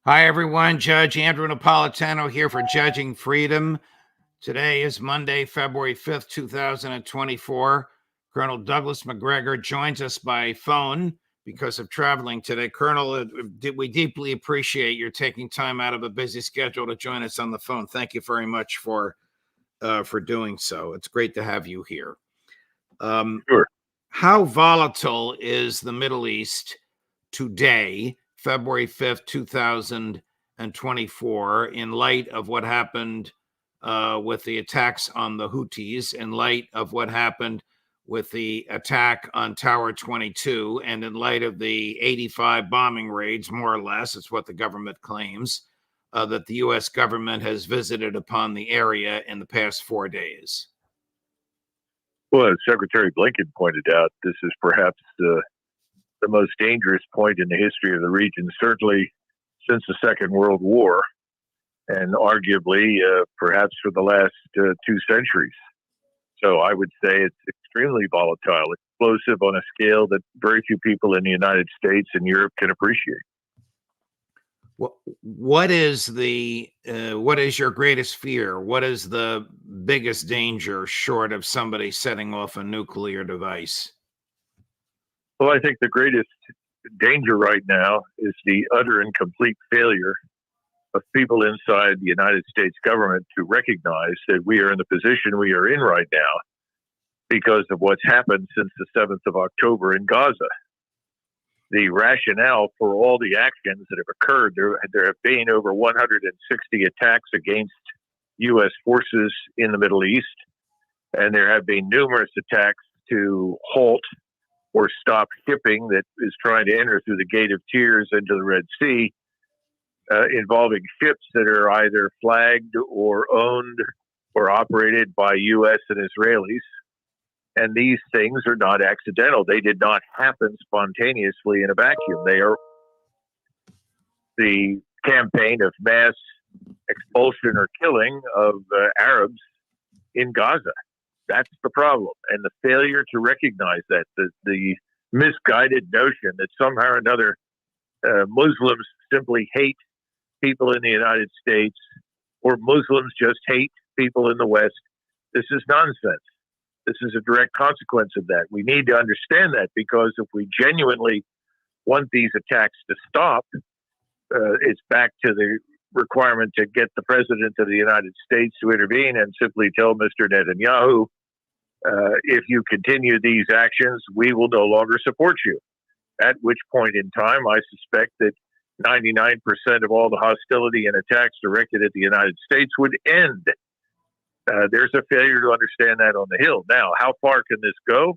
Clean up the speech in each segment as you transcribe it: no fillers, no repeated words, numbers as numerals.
Hi, everyone. Judge Andrew Napolitano here for Judging Freedom. Today is Monday, February 5th, 2024. Colonel Douglas Macgregor joins us by phone because of traveling today. Colonel, we deeply appreciate your taking time out of a busy schedule to join us on the phone. Thank you very much for doing so. It's great to have you here. Sure. How volatile is the Middle East today, February 5th, 2024, in light of what happened with the attacks on the Houthis, in light of what happened with the attack on Tower 22, and in light of the 85 bombing raids, more or less, it's what the government claims, that the U.S. government has visited upon the area in the past 4 days? Well, as Secretary Blinken pointed out, this is perhaps the most dangerous point in the history of the region, certainly since the Second World War, and arguably perhaps for the last 2 centuries. So I would say it's extremely volatile, explosive on a scale that very few people in the United States and Europe can appreciate. What is your greatest fear? What is the biggest danger short of somebody setting off a nuclear device? Well, I think the greatest danger right now is the utter and complete failure of people inside the United States government to recognize that we are in the position we are in right now because of what's happened since the 7th of October in Gaza. The rationale for all the actions that have occurred, there have been over 160 attacks against U.S. forces in the Middle East, and there have been numerous attacks to halt or stop shipping that is trying to enter through the Gate of Tears into the Red Sea, involving ships that are either flagged or owned or operated by U.S. and Israelis. And these things are not accidental. They did not happen spontaneously in a vacuum. They are the campaign of mass expulsion or killing of Arabs in Gaza. That's the problem. And the failure to recognize that, the misguided notion that somehow or another Muslims simply hate people in the United States or Muslims just hate people in the West. This is nonsense. This is a direct consequence of that. We need to understand that, because if we genuinely want these attacks to stop, it's back to the requirement to get the president of the United States to intervene and simply tell Mr. Netanyahu, if you continue these actions, we will no longer support you. At which point in time, I suspect that 99% of all the hostility and attacks directed at the United States would end. There's a failure to understand that on the Hill. Now, how far can this go?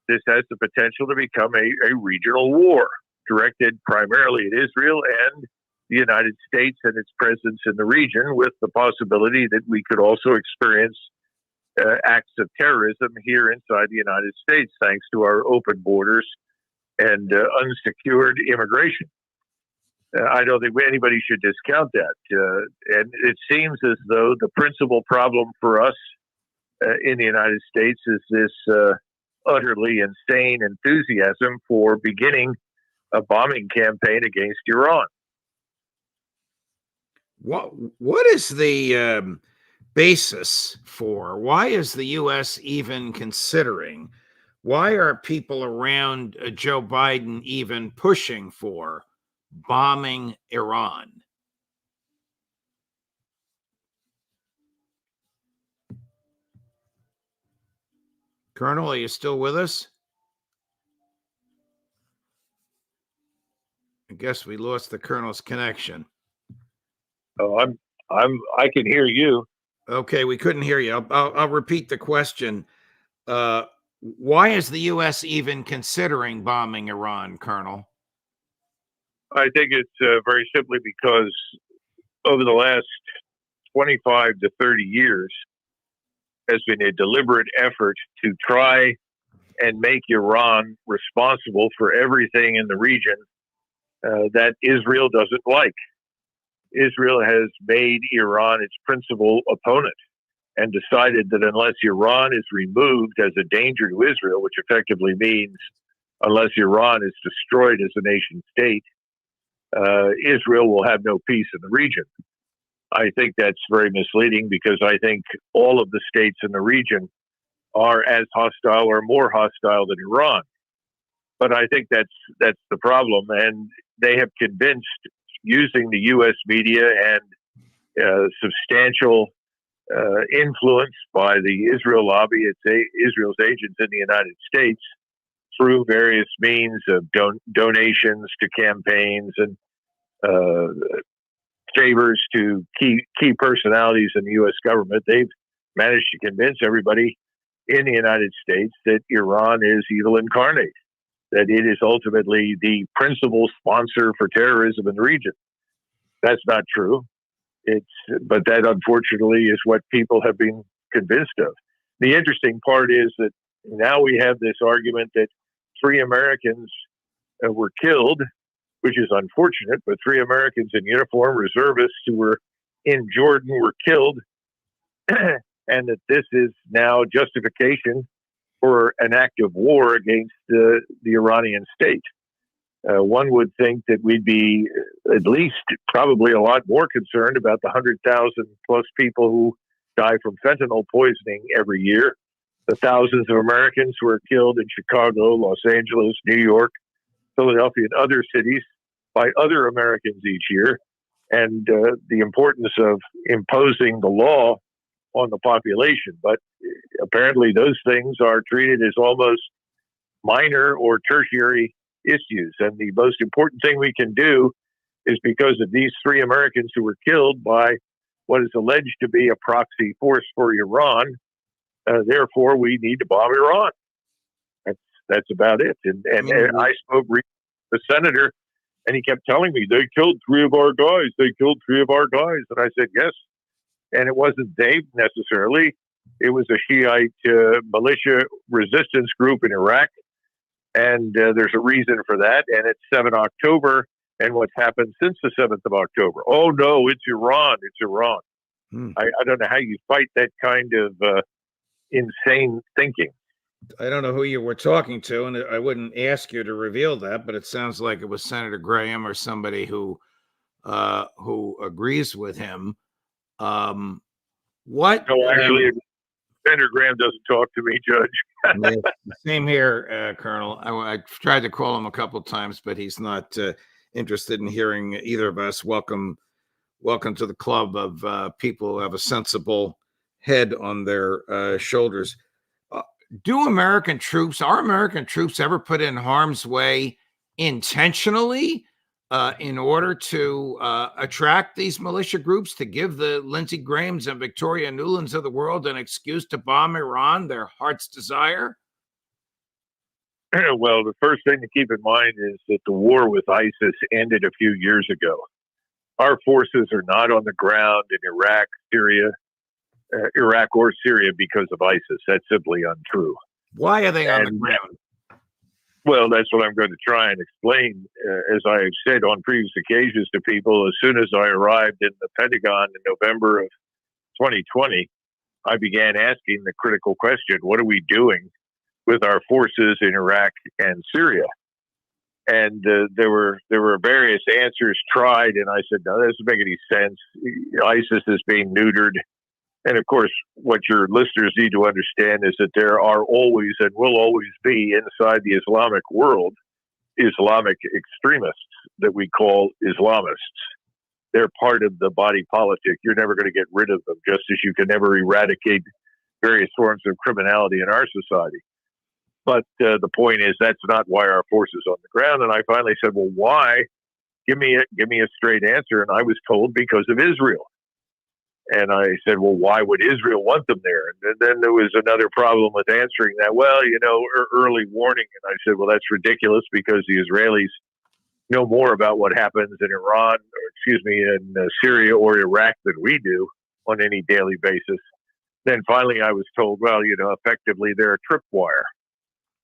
This has the potential to become a regional war directed primarily at Israel and the United States and its presence in the region, with the possibility that we could also experience acts of terrorism here inside the United States, thanks to our open borders and unsecured immigration. I don't think anybody should discount that. And it seems as though the principal problem for us in the United States is this utterly insane enthusiasm for beginning a bombing campaign against Iran. What is the basis for? Why is the U.S. even considering? Why are people around Joe Biden even pushing for bombing Iran? Colonel, are you still with us? I guess we lost the Colonel's connection. Oh, I can hear you. Okay, we couldn't hear you. I'll repeat the question. Why is the U.S. even considering bombing Iran, Colonel? I think it's very simply because over the last 25 to 30 years has been a deliberate effort to try and make Iran responsible for everything in the region that Israel doesn't like. Israel has made Iran its principal opponent and decided that unless Iran is removed as a danger to Israel, which effectively means unless Iran is destroyed as a nation state, Israel will have no peace in the region. I think that's very misleading because I think all of the states in the region are as hostile or more hostile than Iran. But I think that's the problem, and they have convinced, using the U.S. media and substantial influence by the Israel lobby, Israel's agents in the United States, through various means of donations to campaigns and favors to key personalities in the U.S. government. They've managed to convince everybody in the United States that Iran is evil incarnate, that it is ultimately the principal sponsor for terrorism in the region. That's not true. But that unfortunately is what people have been convinced of. The interesting part is that now we have this argument that 3 Americans were killed, which is unfortunate, but 3 Americans in uniform, reservists who were in Jordan, were killed, and that this is now justification for an act of war against the Iranian state. One would think that we'd be at least probably a lot more concerned about the 100,000 plus people who die from fentanyl poisoning every year, the thousands of Americans who are killed in Chicago, Los Angeles, New York, Philadelphia, and other cities by other Americans each year, and the importance of imposing the law on the population. But apparently those things are treated as almost minor or tertiary issues. And the most important thing we can do is, because of these 3 Americans who were killed by what is alleged to be a proxy force for Iran, therefore we need to bomb Iran. That's about it. And I spoke with the senator, and he kept telling me, they killed 3 of our guys. They killed 3 of our guys. And I said, yes. And it wasn't they necessarily. It was a Shiite militia resistance group in Iraq. And there's a reason for that. And it's 7 October. And what's happened since the 7th of October? Oh, no, it's Iran. It's Iran. I don't know how you fight that kind of insane thinking. I don't know who you were talking to, and I wouldn't ask you to reveal that, but it sounds like it was Senator Graham or somebody who agrees with him. What? No, actually, Senator Graham doesn't talk to me, Judge. Same here, Colonel. I tried to call him a couple of times, but he's not interested in hearing either of us. Welcome to the club of people who have a sensible head on their shoulders. Are American troops ever put in harm's way intentionally in order to attract these militia groups, to give the Lindsey Grahams and Victoria Nulands of the world an excuse to bomb Iran, their heart's desire? Well, the first thing to keep in mind is that the war with ISIS ended a few years ago. Our forces are not on the ground in Iraq or Syria because of ISIS. That's simply untrue. Why are they on the ground? Well, that's what I'm going to try and explain. As I have said on previous occasions to people, as soon as I arrived in the Pentagon in November of 2020, I began asking the critical question, what are we doing with our forces in Iraq and Syria? And there were various answers tried, and I said, no, that doesn't make any sense. ISIS is being neutered. And of course, what your listeners need to understand is that there are always and will always be inside the Islamic world Islamic extremists that we call Islamists. They're part of the body politic. You're never going to get rid of them, just as you can never eradicate various forms of criminality in our society. But the point is, that's not why our force is on the ground. And I finally said, well, why? Give me a straight answer. And I was told because of Israel. And I said, well, why would Israel want them there? And then there was another problem with answering that. Well, early warning. And I said, well, that's ridiculous because the Israelis know more about what happens in in Syria or Iraq than we do on any daily basis. Then finally I was told, well, effectively they're a tripwire.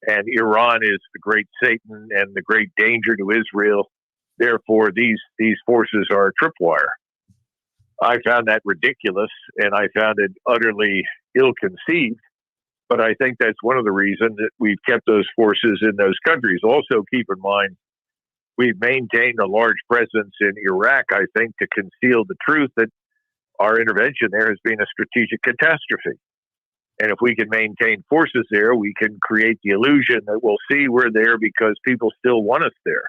And Iran is the great Satan and the great danger to Israel. Therefore, these forces are a tripwire. I found that ridiculous, and I found it utterly ill-conceived. But I think that's one of the reasons that we've kept those forces in those countries. Also, keep in mind We've maintained a large presence in Iraq, I think, to conceal the truth that our intervention there has been a strategic catastrophe. And if we can maintain forces there, we can create the illusion that we'll see we're there because people still want us there.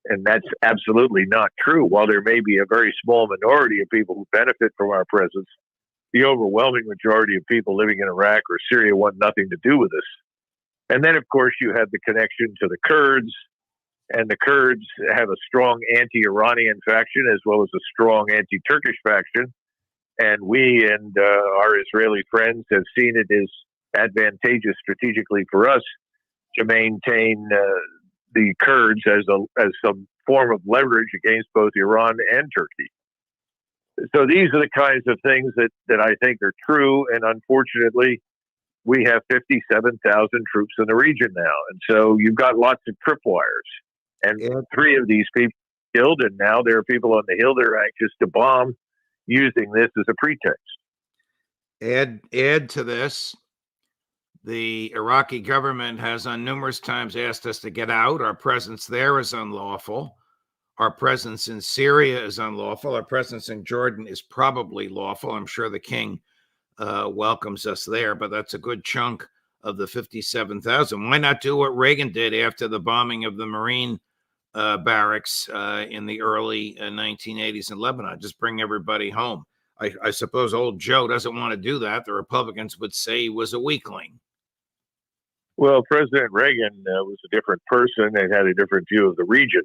And that's absolutely not true. While there may be a very small minority of people who benefit from our presence, the overwhelming majority of people living in Iraq or Syria want nothing to do with us. And then, of course, you have the connection to the Kurds, and the Kurds have a strong anti-Iranian faction as well as a strong anti-Turkish faction. And we and our Israeli friends have seen it as advantageous strategically for us to maintain the Kurds as some form of leverage against both Iran and Turkey. So these are the kinds of things that I think are true. And unfortunately, we have 57,000 troops in the region now. And so you've got lots of tripwires. And 3 of these people killed, and now there are people on the Hill that are anxious to bomb, using this as a pretext. Add to this, the Iraqi government has on numerous times asked us to get out. Our presence there is unlawful. Our presence in Syria is unlawful. Our presence in Jordan is probably lawful. I'm sure the king welcomes us there, but that's a good chunk of the 57,000. Why not do what Reagan did after the bombing of the Marine barracks in the early 1980s in Lebanon? Just bring everybody home. I suppose old Joe doesn't want to do that. The Republicans would say he was a weakling. Well, President Reagan was a different person and had a different view of the region.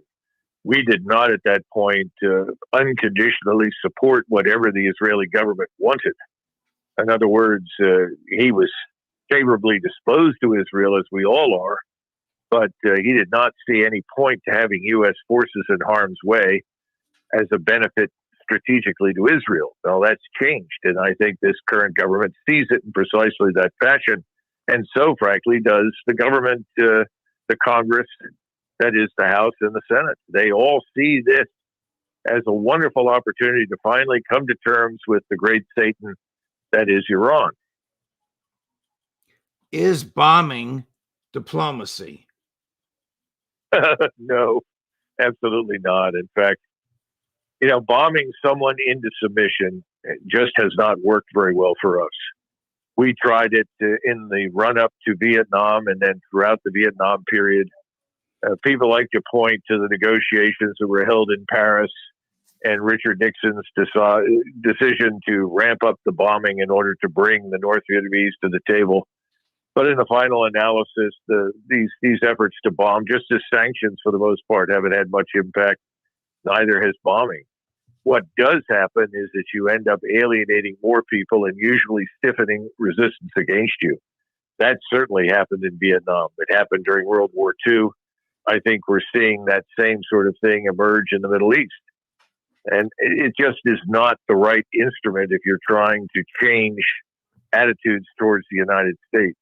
We did not at that point unconditionally support whatever the Israeli government wanted. In other words, he was favorably disposed to Israel, as we all are, but he did not see any point to having U.S. forces in harm's way as a benefit strategically to Israel. Well, that's changed, and I think this current government sees it in precisely that fashion, and so, frankly, does the government, the Congress, that is the House and the Senate. They all see this as a wonderful opportunity to finally come to terms with the great Satan that is Iran. Is bombing diplomacy? No, absolutely not. In fact, bombing someone into submission just has not worked very well for us. We tried it in the run-up to Vietnam and then throughout the Vietnam period. People like to point to the negotiations that were held in Paris and Richard Nixon's decision to ramp up the bombing in order to bring the North Vietnamese to the table. But in the final analysis, these efforts to bomb, just as sanctions for the most part, haven't had much impact. Neither has bombing. What does happen is that you end up alienating more people and usually stiffening resistance against you. That certainly happened in Vietnam. It happened during World War II. I think we're seeing that same sort of thing emerge in the Middle East. And it just is not the right instrument if you're trying to change attitudes towards the United States.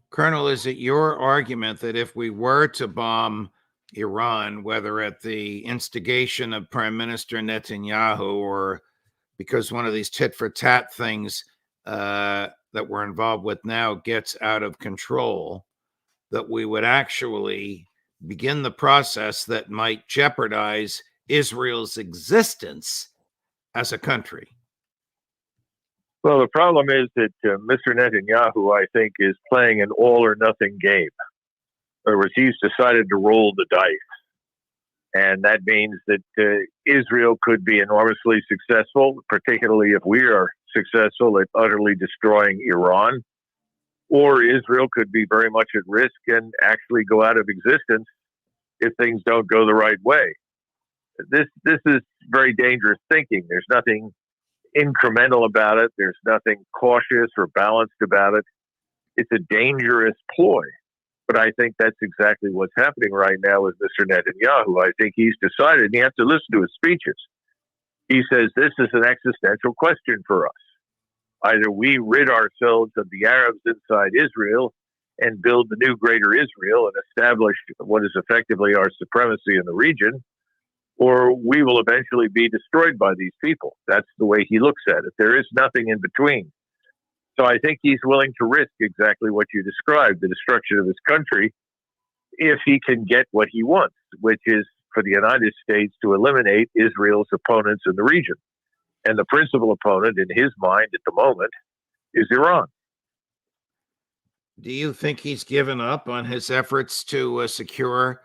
Colonel, is it your argument that if we were to bomb Iran, whether at the instigation of Prime Minister Netanyahu or because one of these tit-for-tat things that we're involved with now gets out of control, that we would actually begin the process that might jeopardize Israel's existence as a country? Well, the problem is that Mr. Netanyahu, I think, is playing an all-or-nothing game. In other words, he's decided to roll the dice. And that means that Israel could be enormously successful, particularly if we are successful at utterly destroying Iran. Or Israel could be very much at risk and actually go out of existence if things don't go the right way. This is very dangerous thinking. There's nothing incremental about it. There's nothing cautious or balanced about it. It's a dangerous ploy. But I think that's exactly what's happening right now with Mr. Netanyahu. I think he's decided, and you have to listen to his speeches. He says this is an existential question for us. Either we rid ourselves of the Arabs inside Israel and build the new greater Israel and establish what is effectively our supremacy in the region, or we will eventually be destroyed by these people. That's the way he looks at it. There is nothing in between. So I think he's willing to risk exactly what you described, the destruction of his country, if he can get what he wants. which is for the United States to eliminate Israel's opponents in the region. And the principal opponent in his mind at the moment is Iran. Do you think he's given up on his efforts to secure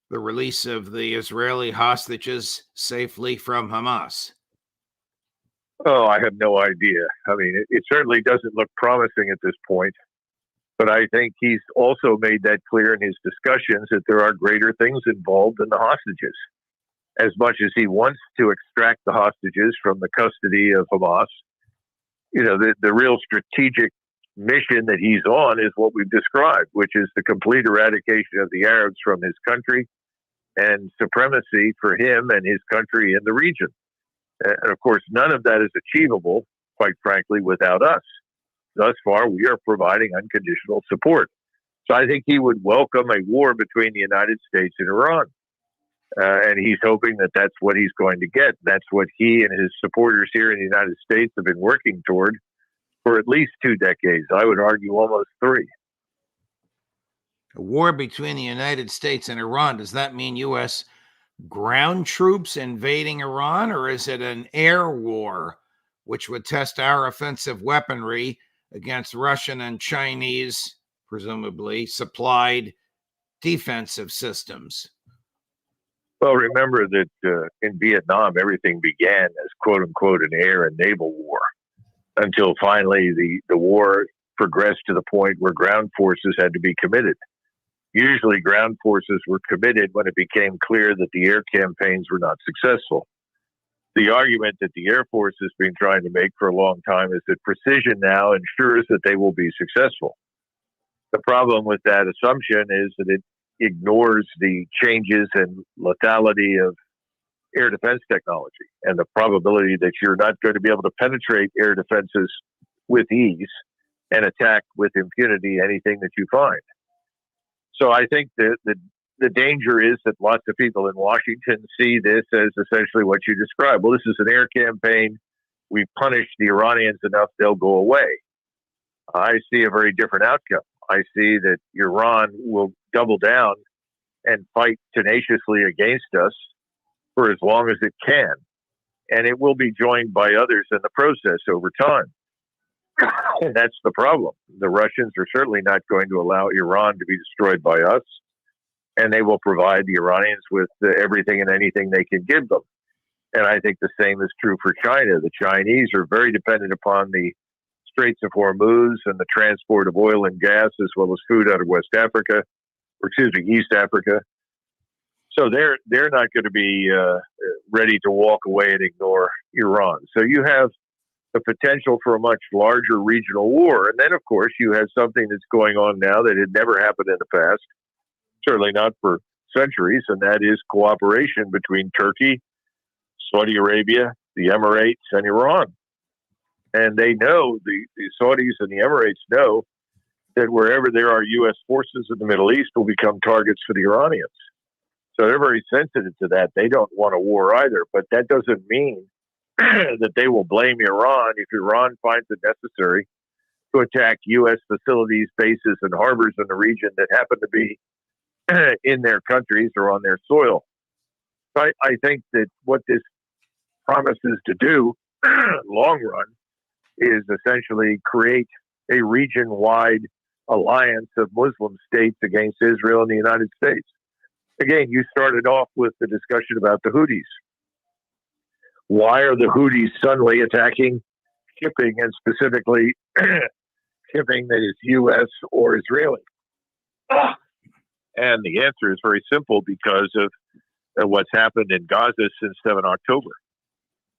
the release of the Israeli hostages safely from Hamas? Oh, I have no idea. I mean, it certainly doesn't look promising at this point. But I think he's also made that clear in his discussions that there are greater things involved than the hostages. As much as he wants to extract the hostages from the custody of Hamas, the real strategic mission that he's on is what we've described, which is the complete eradication of the Arabs from his country and supremacy for him and his country in the region. And of course, none of that is achievable, quite frankly, without us. Thus far, we are providing unconditional support. So I think he would welcome a war between the United States and Iran. And he's hoping that that's what he's going to get. That's what he and his supporters here in the United States have been working toward for at least 2 decades. I would argue almost 3. A war between the United States and Iran, does that mean U.S. ground troops invading Iran, or is it an air war, which would test our offensive weaponry against Russian and Chinese, presumably, supplied defensive systems? Well, remember that in Vietnam, everything began as quote-unquote an air and naval war until finally the war progressed to the point where ground forces had to be committed. Usually ground forces were committed when it became clear that the air campaigns were not successful. The argument that the Air Force has been trying to make for a long time is that precision now ensures that they will be successful. The problem with that assumption is that it ignores the changes and lethality of air defense technology and the probability that you're not going to be able to penetrate air defenses with ease and attack with impunity anything that you find. So I think that the danger is that lots of people in Washington see this as essentially what you described. Well, this is an air campaign. We've punished the Iranians enough, they'll go away. I see a very different outcome. I see that Iran will double down and fight tenaciously against us for as long as it can. And it will be joined by others in the process over time. And that's the problem. The Russians are certainly not going to allow Iran to be destroyed by us. And they will provide the Iranians with everything and anything they can give them. And I think the same is true for China. The Chinese are very dependent upon the Straits of Hormuz and the transport of oil and gas, as well as food out of East Africa. So they're not going to be ready to walk away and ignore Iran. So you have the potential for a much larger regional war. And then, of course, you have something that's going on now that had never happened in the past, certainly not for centuries, and that is cooperation between Turkey, Saudi Arabia, the Emirates, and Iran. And they know, the Saudis and the Emirates know, that wherever there are U.S. forces in the Middle East will become targets for the Iranians. So they're very sensitive to that. They don't want a war either, but that doesn't mean that they will blame Iran if Iran finds it necessary to attack U.S. facilities, bases, and harbors in the region that happen to be in their countries or on their soil. So I think that what this promises to do, long run, is essentially create a region-wide alliance of Muslim states against Israel and the United States. Again, you started off with the discussion about the Houthis. Why are the Houthis suddenly attacking shipping, and specifically shipping that is U.S. or Israeli? And the answer is very simple, because of what's happened in Gaza since 7 October.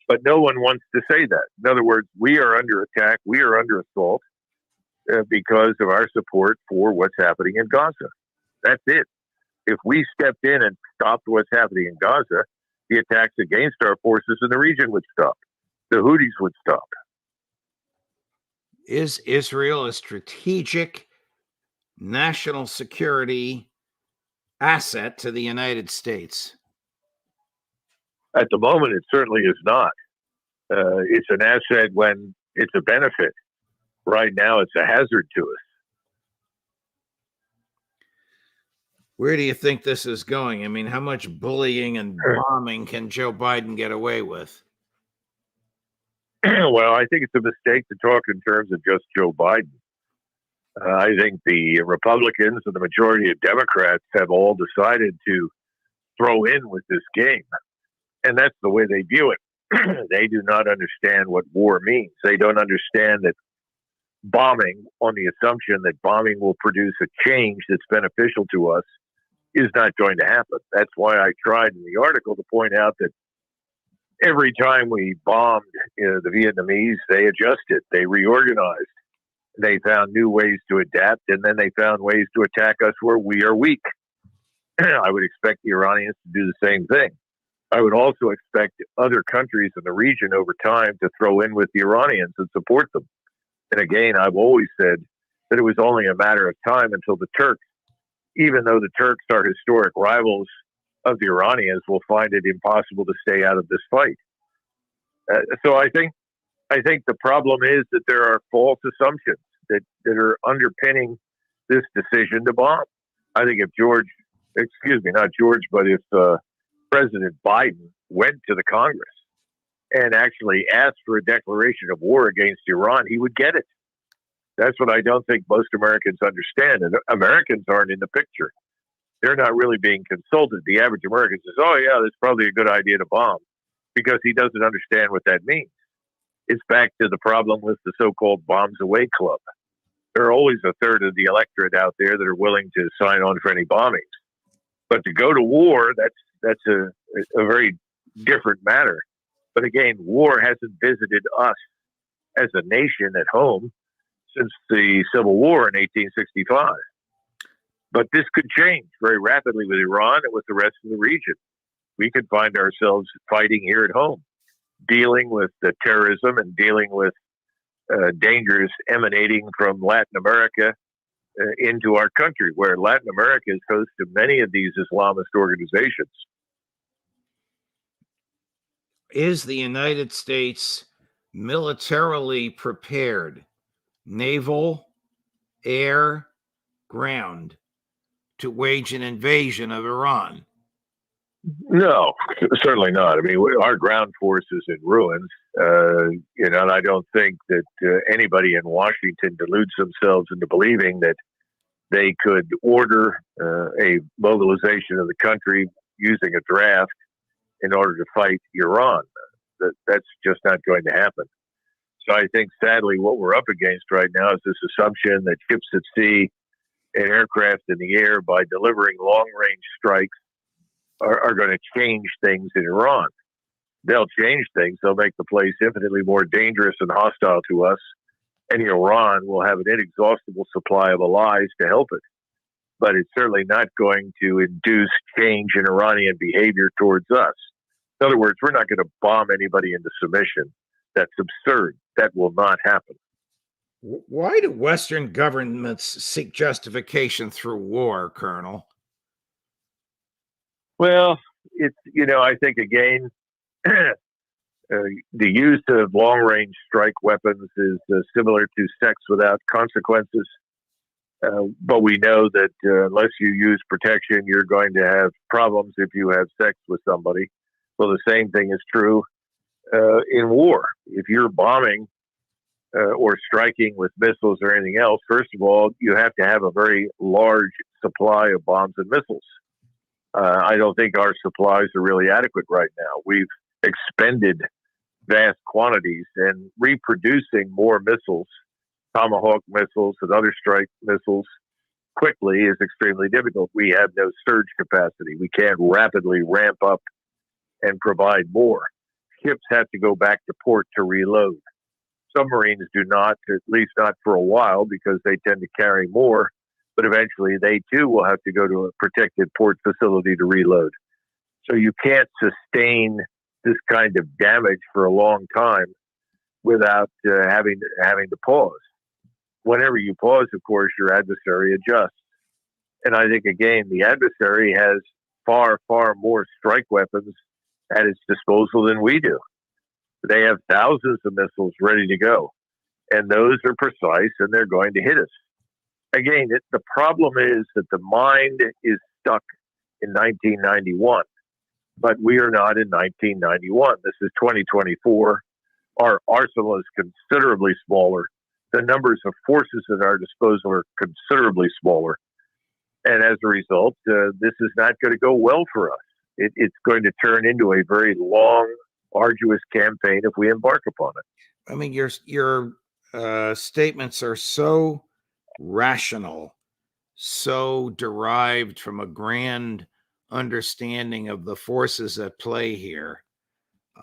But no one wants to say that. In other words, we are under attack, we are under assault because of our support for what's happening in Gaza. That's it. If we stepped in and stopped what's happening in Gaza, the attacks against our forces in the region would stop. The Houthis would stop. Is Israel a strategic national security asset to the United States? At the moment, it certainly is not. It's an asset when it's a benefit. Right now, it's a hazard to us. Where do you think this is going? I mean, how much bullying and bombing can Joe Biden get away with? Well, I think it's a mistake to talk in terms of just Joe Biden. I think the Republicans and the majority of Democrats have all decided to throw in with this game. And that's the way they view it. They do not understand what war means. They don't understand that bombing, on the assumption that bombing will produce a change that's beneficial to us, is not going to happen. That's why I tried in the article to point out that every time we bombed the Vietnamese, they adjusted, they reorganized, they found new ways to adapt, and then they found ways to attack us where we are weak. I would expect the Iranians to do the same thing. I would also expect other countries in the region over time to throw in with the Iranians and support them. And again, I've always said that it was only a matter of time until the Turks, even though the Turks are historic rivals of the Iranians, will find it impossible to stay out of this fight. So I think the problem is that there are false assumptions that are underpinning this decision to bomb. I think if President Biden went to the Congress and actually asked for a declaration of war against Iran, he would get it. That's what I don't think most Americans understand. And Americans aren't in the picture. They're not really being consulted. The average American says, oh, yeah, that's probably a good idea to bomb, because he doesn't understand what that means. It's back to the problem with the so-called bombs away club. There are always a third of the electorate out there that are willing to sign on for any bombings. But to go to war, that's a very different matter. But again, war hasn't visited us as a nation at home since the Civil War in 1865. But this could change very rapidly with Iran and with the rest of the region. We could find ourselves fighting here at home, dealing with the terrorism and dealing with dangers emanating from Latin America into our country, where Latin America is host to many of these Islamist organizations. Is the United States militarily prepared, naval, air, ground, to wage an invasion of Iran? No, certainly not. I mean, our ground force is in ruins, and I don't think that anybody in Washington deludes themselves into believing that they could order a mobilization of the country using a draft in order to fight Iran. That's just not going to happen. So I think, sadly, what we're up against right now is this assumption that ships at sea and aircraft in the air, by delivering long-range strikes, are going to change things in Iran. They'll change things. They'll make the place infinitely more dangerous and hostile to us, and Iran will have an inexhaustible supply of allies to help it. But it's certainly not going to induce change in Iranian behavior towards us. In other words, we're not going to bomb anybody into submission. That's absurd. That will not happen. Why do Western governments seek justification through war, Colonel? Well, I think, again, the use of long-range strike weapons is similar to sex without consequences. But we know that unless you use protection, you're going to have problems if you have sex with somebody. Well, the same thing is true in war. If you're bombing or striking with missiles or anything else, first of all, you have to have a very large supply of bombs and missiles. I don't think our supplies are really adequate right now. We've expended vast quantities, and reproducing more missiles, Tomahawk missiles and other strike missiles, quickly is extremely difficult. We have no surge capacity. We can't rapidly ramp up and provide more. Ships have to go back to port to reload. Submarines do not, at least not for a while, because they tend to carry more. But eventually they too will have to go to a protected port facility to reload. So you can't sustain this kind of damage for a long time without having to pause. Whenever you pause, of course, your adversary adjusts. And I think, again, the adversary has far, far more strike weapons at its disposal than we do. They have thousands of missiles ready to go, and those are precise, and they're going to hit us. Again, the problem is that the mind is stuck in 1991. But we are not in 1991. This is 2024. Our arsenal is considerably smaller. The numbers of forces at our disposal are considerably smaller. And as a result, this is not going to go well for us. It's going to turn into a very long, arduous campaign if we embark upon it. I mean, your statements are so rational, so derived from a grand understanding of the forces at play here.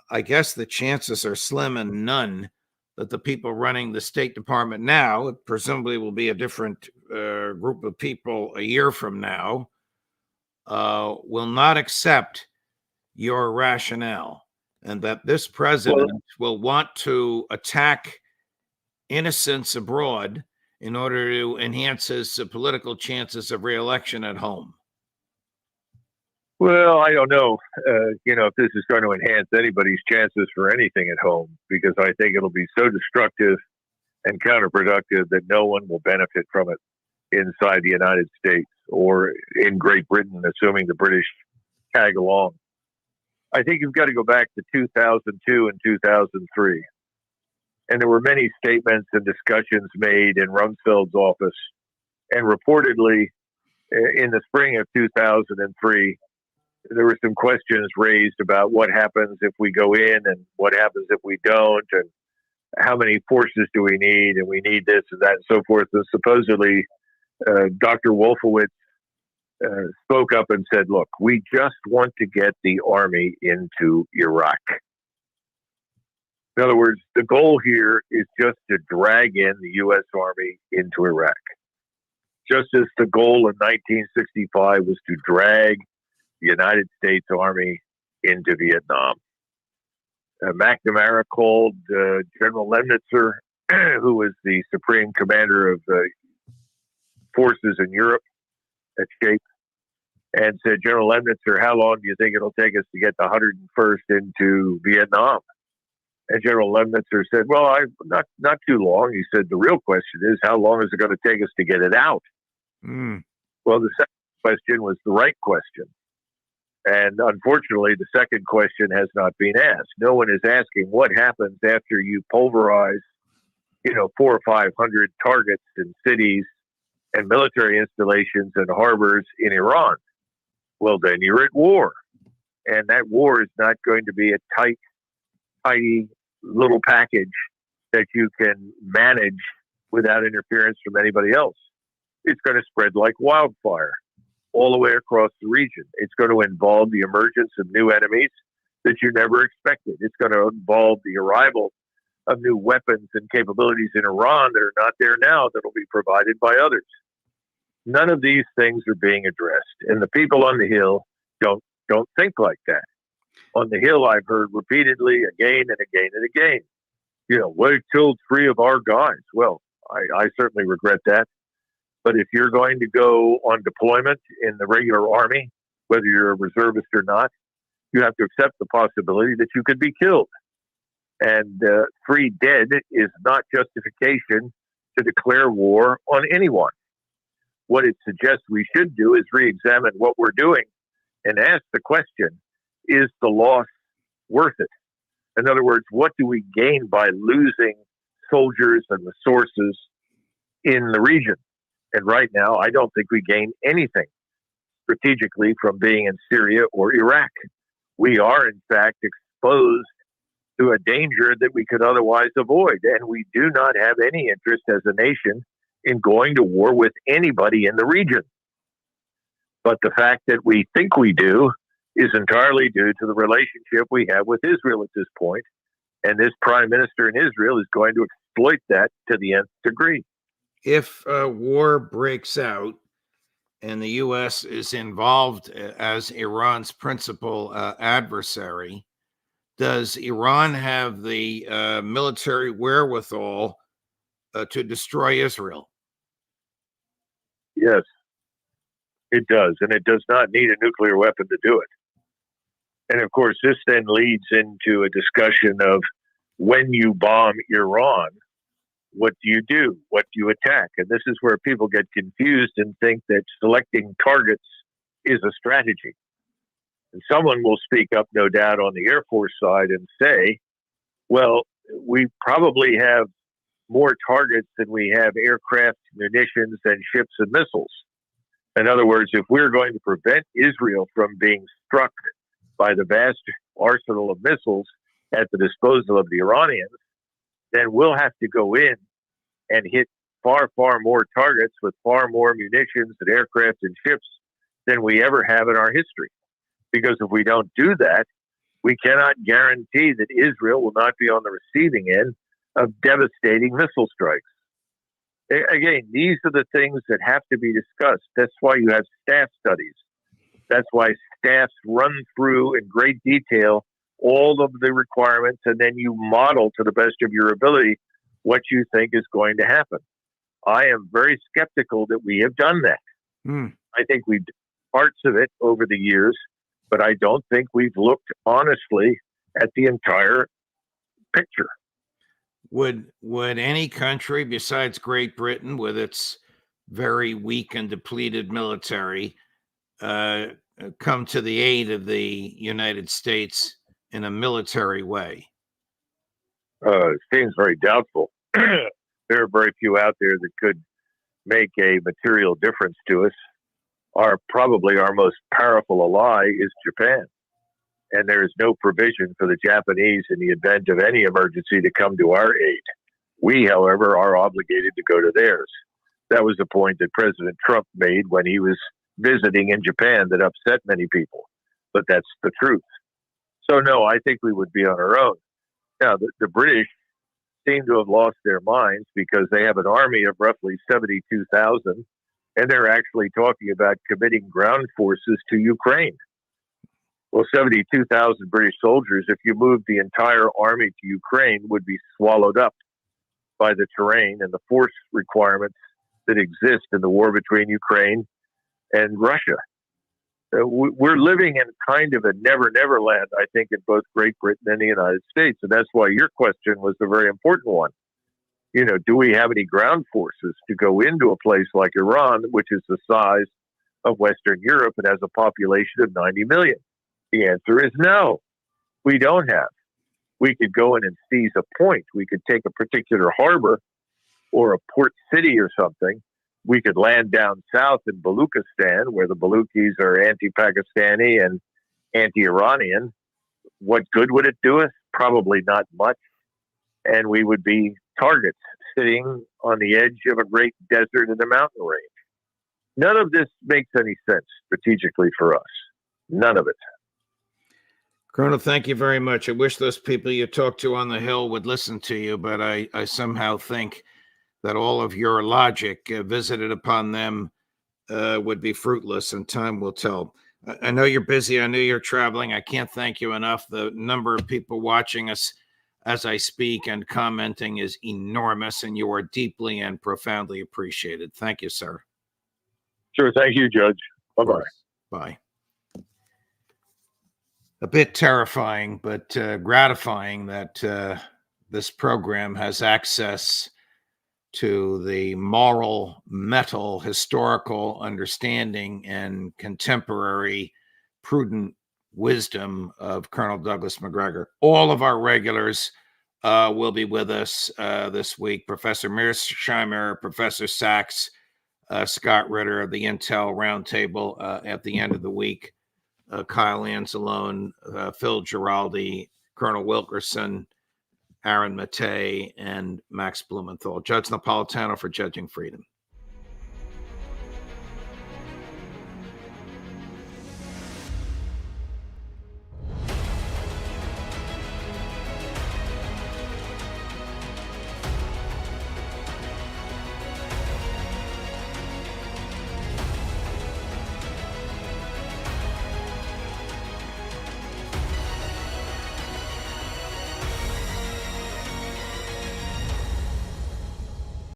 I guess the chances are slim and none that the people running the State Department now, it presumably will be a different group of people a year from now, will not accept your rationale, and that this president will want to attack innocents abroad in order to enhance his political chances of re-election at home. Well, I don't know, if this is going to enhance anybody's chances for anything at home, because I think it'll be so destructive and counterproductive that no one will benefit from it inside the United States or in Great Britain, assuming the British tag along. I think you've got to go back to 2002 and 2003. And there were many statements and discussions made in Rumsfeld's office. And reportedly, in the spring of 2003, there were some questions raised about what happens if we go in and what happens if we don't, and how many forces do we need, and we need this and that and so forth. And supposedly, Dr. Wolfowitz spoke up and said, look, we just want to get the army into Iraq. In other words, the goal here is just to drag in the U.S. Army into Iraq. Just as the goal in 1965 was to drag the United States Army into Vietnam. McNamara called General Lemnitzer, who was the supreme commander of the forces in Europe at SHAPE, and said, General Lemnitzer, how long do you think it'll take us to get the 101st into Vietnam? And General Lemnitzer said, well, not too long. He said, the real question is, how long is it going to take us to get it out? Well, the second question was the right question. And unfortunately, the second question has not been asked. No one is asking what happens after you pulverize, 400 or 500 targets in cities and military installations and harbors in Iran. Well, then you're at war. And that war is not going to be a tight, tidy little package that you can manage without interference from anybody else. It's going to spread like wildfire all the way across the region. It's going to involve the emergence of new enemies that you never expected. It's going to involve the arrival of new weapons and capabilities in Iran that are not there now that will be provided by others. None of these things are being addressed. And the people on the Hill don't think like that. On the Hill, I've heard repeatedly, again and again and again, we killed 3 of our guys. Well, I certainly regret that. But if you're going to go on deployment in the regular army, whether you're a reservist or not, you have to accept the possibility that you could be killed. And 3 dead is not justification to declare war on anyone. What it suggests we should do is re-examine what we're doing and ask the question, is the loss worth it? In other words, what do we gain by losing soldiers and resources in the region? And right now, I don't think we gain anything strategically from being in Syria or Iraq. We are, in fact, exposed to a danger that we could otherwise avoid. And we do not have any interest as a nation in going to war with anybody in the region. But the fact that we think we do is entirely due to the relationship we have with Israel at this point. And this prime minister in Israel is going to exploit that to the nth degree. If a war breaks out and the U.S. is involved as Iran's principal adversary, does Iran have the military wherewithal to destroy Israel? Yes, it does. And it does not need a nuclear weapon to do it. And of course, this then leads into a discussion of when you bomb Iran, what do you do? What do you attack? And this is where people get confused and think that selecting targets is a strategy. And someone will speak up, no doubt, on the Air Force side and say, well, we probably have more targets than we have aircraft, munitions, and ships and missiles. In other words, if we're going to prevent Israel from being struck by the vast arsenal of missiles at the disposal of the Iranians, then we'll have to go in and hit far, far more targets with far more munitions and aircraft and ships than we ever have in our history. Because if we don't do that, we cannot guarantee that Israel will not be on the receiving end of devastating missile strikes. Again, these are the things that have to be discussed. That's why you have staff studies. That's why staffs run through in great detail all of the requirements, and then you model to the best of your ability what you think is going to happen. I am very skeptical that we have done that. I think we've done parts of it over the years, but I don't think we've looked honestly at the entire picture. Would any country besides Great Britain, with its very weak and depleted military, come to the aid of the United States in a military way? It seems very doubtful. There are very few out there that could make a material difference to us. Probably our most powerful ally is Japan. And there is no provision for the Japanese in the event of any emergency to come to our aid. We, however, are obligated to go to theirs. That was the point that President Trump made when he was visiting in Japan that upset many people. But that's the truth. So, no, I think we would be on our own. Now, the British seem to have lost their minds because they have an army of roughly 72,000, and they're actually talking about committing ground forces to Ukraine. Well, 72,000 British soldiers, if you moved the entire army to Ukraine, would be swallowed up by the terrain and the force requirements that exist in the war between Ukraine and Russia. We're living in kind of a never-never land, I think, in both Great Britain and the United States. And that's why your question was a very important one. You know, do we have any ground forces to go into a place like Iran, which is the size of Western Europe and has a population of 90 million? The answer is no, we don't have. We could go in and seize a point. We could take a particular harbor or a port city or something. We could land down south in Baluchistan, where the Balukis are anti-Pakistani and anti-Iranian. What good would it do us? Probably not much. And we would be targets sitting on the edge of a great desert in the mountain range. None of this makes any sense strategically for us. None of it. Colonel, thank you very much. I wish those people you talked to on the Hill would listen to you, but I somehow think that all of your logic visited upon them would be fruitless, and time will tell. I know you're busy. I know you're traveling. I can't thank you enough. The number of people watching us as I speak and commenting is enormous, and you are deeply and profoundly appreciated. Thank you, sir. Sure. Thank you, Judge. Bye-bye. Bye. A bit terrifying, but gratifying that this program has access to the moral, mental, historical understanding and contemporary prudent wisdom of Colonel Douglas Macgregor. All of our regulars will be with us this week. Professor Mearsheimer, Professor Sachs, Scott Ritter of the Intel Roundtable at the end of the week, Kyle Anzalone, Phil Giraldi, Colonel Wilkerson, Aaron Mattei, and Max Blumenthal. Judge Napolitano for Judging Freedom.